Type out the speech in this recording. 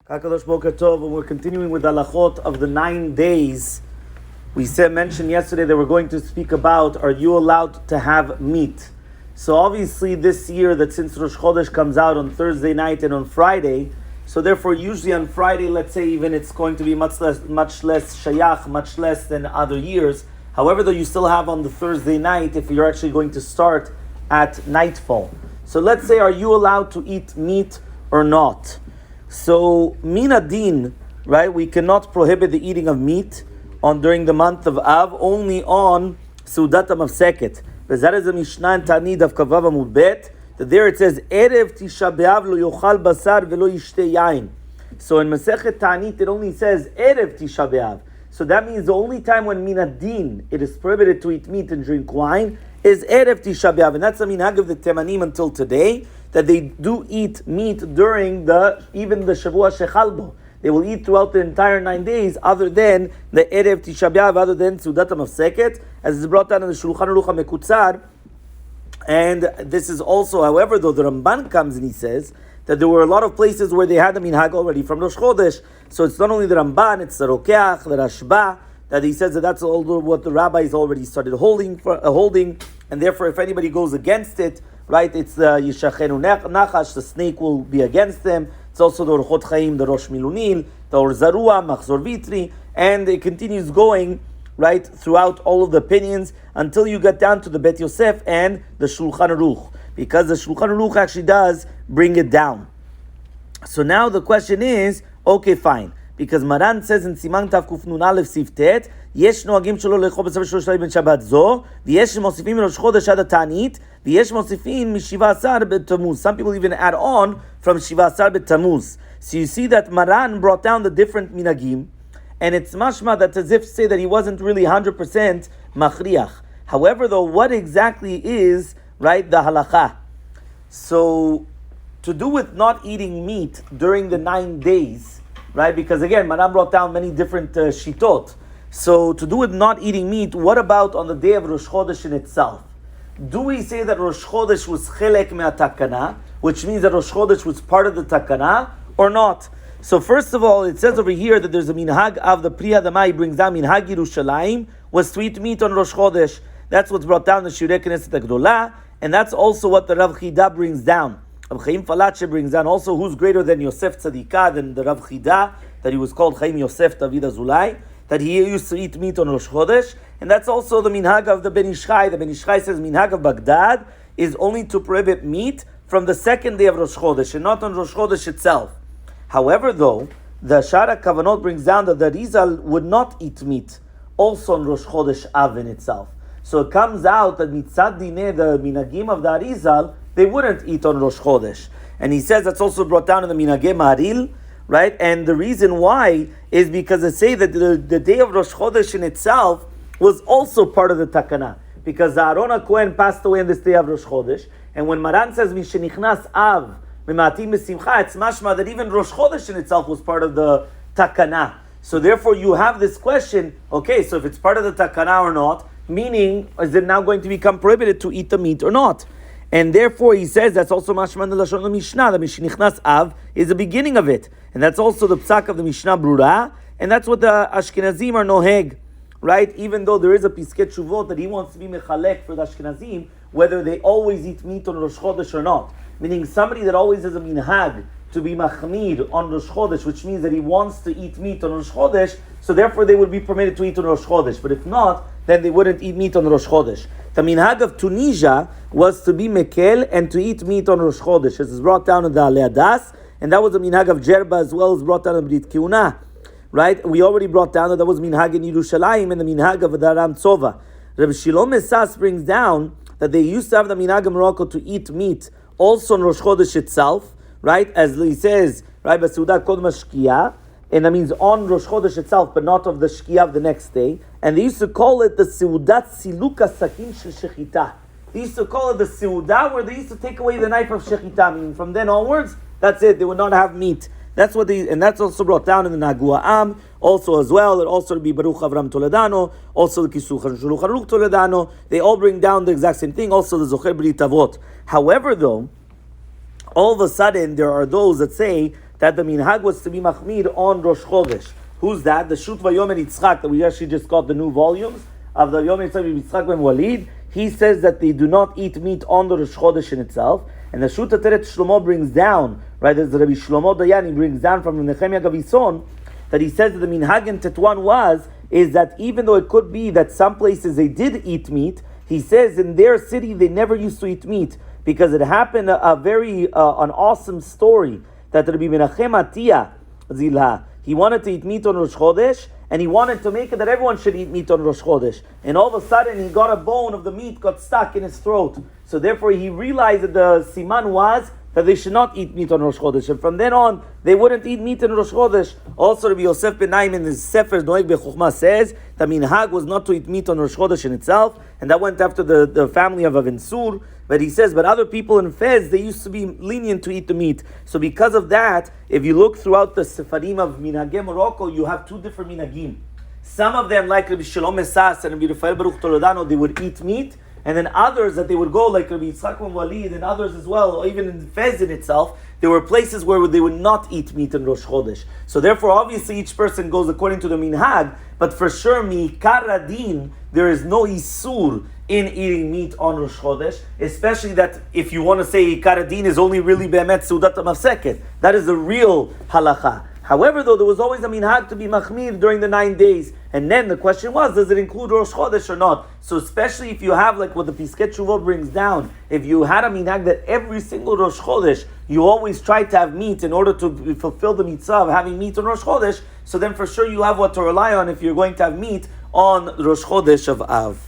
Kakadosh Boker Tov, and we're continuing with the halachot of the 9 days. We mentioned yesterday that we're going to speak about, are you allowed to have meat? So obviously this year, that since Rosh Hodesh comes out on Thursday night and on Friday, so therefore usually on Friday, let's say even it's going to be much less shayach, much less than other years. However, though, you still have on the Thursday night if you're actually going to start at nightfall. So let's say, are you allowed to eat meat or not? So, min adin, right? We cannot prohibit the eating of meat during the month of Av, only on Seudat HaMafseket. But that is a Mishnah in Ta'anit of Kavav Amud Bet, that there it says, Erev Tisha B'Av lo yochal basar velo yishteh yain. So in Masechet Ta'anit it only says Erev Tisha B'Av. So that means the only time when min adin it is prohibited to eat meat and drink wine is Erev Tisha B'Av. And that's the minhag of the Temanim until today, that they do eat meat during even the Shavua Shechalbo. They will eat throughout the entire 9 days, other than the Erev Tisha B'Av, other than Seudat HaMafseket, as is brought down in the Shulchan Aruch HaMekutzar. And this is also, however, though the Ramban comes and he says that there were a lot of places where they had the minhag already from Rosh Chodesh. So it's not only the Ramban, it's the Rokeach, the Rashba, that he says that that's all what the rabbis already started holding, and therefore if anybody goes against it, right, it's the Yishachenu Nachash, the snake will be against them. It's also the Orchot Chaim, the Rosh Milunil, the Or Zarua, Machzor Vitri, and it continues going, right, throughout all of the opinions until you get down to the Bet Yosef and the Shulchan Aruch, because the Shulchan Aruch actually does bring it down. So now the question is, okay, fine, because Maran says in Siman Tav Kuf Nun Aleph Sif Tet, יש נוהגים שלא לאכול בשר ושלוש שרים בין שבת זו, ויש שמוסיפים מראש חודש עד התענית, ויש מוסיפים מ-17 בתמוז. Some people even add on from 17 בתמוז. So you see that Maran brought down the different minagim, and it's mashma that as if to say that he wasn't really 100% machriach. However, though, what exactly is, right, the halacha? So, to do with not eating meat during the 9 days, right, because again, Maran brought down many different shitot. So to do with not eating meat, what about on the day of Rosh Hodesh in itself? Do we say that Rosh Hodesh was chelek me'atakana, which means that Rosh Hodesh was part of the takana, or not? So first of all, it says over here that there's a minhag of the Pri Hadamah, he brings down minhag Yerushalayim, was to eat meat on Rosh Hodesh. That's what's brought down in the Shirei Knesset HaGdolah, and that's also what the Rav Chida brings down. Rav Chaim Falache brings down also who's greater than Yosef Tzadikah, than the Rav Chida, that he was called Chaim Yosef David Azulai, that he used to eat meat on Rosh Chodesh, and that's also the minhag of the Ben Ishchai. The Ben Ishchai says minhag of Baghdad is only to prohibit meat from the second day of Rosh Chodesh, and not on Rosh Chodesh itself. However, though, the Shara Kavanot brings down that the Rizal would not eat meat also on Rosh Chodesh Av in itself. So it comes out that mitzad dineh, the minhagim of the Arizal, they wouldn't eat on Rosh Chodesh. And he says that's also brought down in the minhagim Maharil, right? And the reason why is because they say that the day of Rosh Chodesh in itself was also part of the takana. Because Aaron HaKohen passed away on this day of Rosh Chodesh. And when Maran says, Mishenichnas Av, Mimatim Besimcha, it's mashma that even Rosh Chodesh in itself was part of the takana. So therefore you have this question, okay, so if it's part of the takana or not, meaning, is it now going to become prohibited to eat the meat or not? And therefore, he says that's also mashman the lashon of Mishnah. The Mishnichnas Av is the beginning of it, and that's also the psak of the Mishnah Brura, and that's what the Ashkenazim are noheg, right? Even though there is a Piskei Teshuvot that he wants to be mechalek for the Ashkenazim, whether they always eat meat on Rosh Chodesh or not. Meaning somebody that always has a minhag to be machmir on Rosh Chodesh, which means that he wants to eat meat on Rosh Chodesh, so therefore they would be permitted to eat on Rosh Chodesh. But if not, then they wouldn't eat meat on Rosh Chodesh. The minhag of Tunisia was to be mekel and to eat meat on Rosh Chodesh. This is brought down in the Alei Adas, and that was the minhag of Jerba as well as brought down in Brit Kiuna. Right? We already brought down that was minhag in Yerushalayim and the minhag of the Ram Tzova. Rabbi Shilom Esas brings down that they used to have the minhag in Morocco to eat meat also on Rosh Chodesh itself, right? As he says, right, Basuda Kod Mashkia, and that means on Rosh Chodesh itself, but not of the Shkia of the next day. And they used to call it the Seudat Siluka Sakin Shechita. They used to call it the Seudah, where they used to take away the knife of Shechita. Meaning from then onwards, that's it. They would not have meat. That's what and that's also brought down in the Nagua Am, also as well. It also to be Baruch Avram Toledano, also the Kisuch and Shuluch Aruch Toledano. They all bring down the exact same thing. Also the Zocher Brit Avot. However, though, all of a sudden there are those that say that the minhag was to be machmir on Rosh Chodesh. Who's that? The Shut Vayomer Yitzchak, that we actually just got the new volumes of the Yomer Yitzchak ben Walid. He says that they do not eat meat on the Rosh Chodesh in itself. And the Shut Ateret Shlomo brings down, right, there's Rabbi Shlomo Dayan, he brings down from Nehemiah Gavison, that he says that the minhag in Tetuan is that even though it could be that some places they did eat meat, he says in their city they never used to eat meat, because it happened an awesome story that Rabbi Menachem Atiyah Zilha, he wanted to eat meat on Rosh Chodesh, and he wanted to make it that everyone should eat meat on Rosh Chodesh. And all of a sudden, he got a bone of the meat got stuck in his throat. So therefore, he realized that the siman was that they should not eat meat on Rosh Chodesh. And from then on, they wouldn't eat meat in Rosh Chodesh. Also, Rabbi Yosef ben Naim in his Sefer Noeg Bechokmah says that minhag was not to eat meat on Rosh Chodesh in itself, and that went after the family of Avinsur. But he says, but other people in Fez, they used to be lenient to eat the meat. So because of that, if you look throughout the Sefarim of Minhagei Morocco, you have two different minhagim. Some of them, like Rabbi Shalom Esas and Rabbi Rafael Baruch Toledano, they would eat meat. And then others that they would go, like Rabbi Yitzchak ben Walid and others as well, or even in Fez in itself, there were places where they would not eat meat in Rosh Chodesh. So therefore, obviously, each person goes according to the minhag, but for sure, mi'ikar adin, there is no isur in eating meat on Rosh Chodesh, especially that if you want to say ikar adin is only really be'emet seudat ha'mafseket. That is the real halacha. However, though, there was always a minhag to be machmir during the 9 days. And then the question was, does it include Rosh Chodesh or not? So especially if you have, like what the Piskei Teshuvot brings down, if you had a minhag that every single Rosh Chodesh, you always try to have meat in order to fulfill the mitzvah of having meat on Rosh Chodesh, so then for sure you have what to rely on if you're going to have meat on Rosh Hodesh of Av.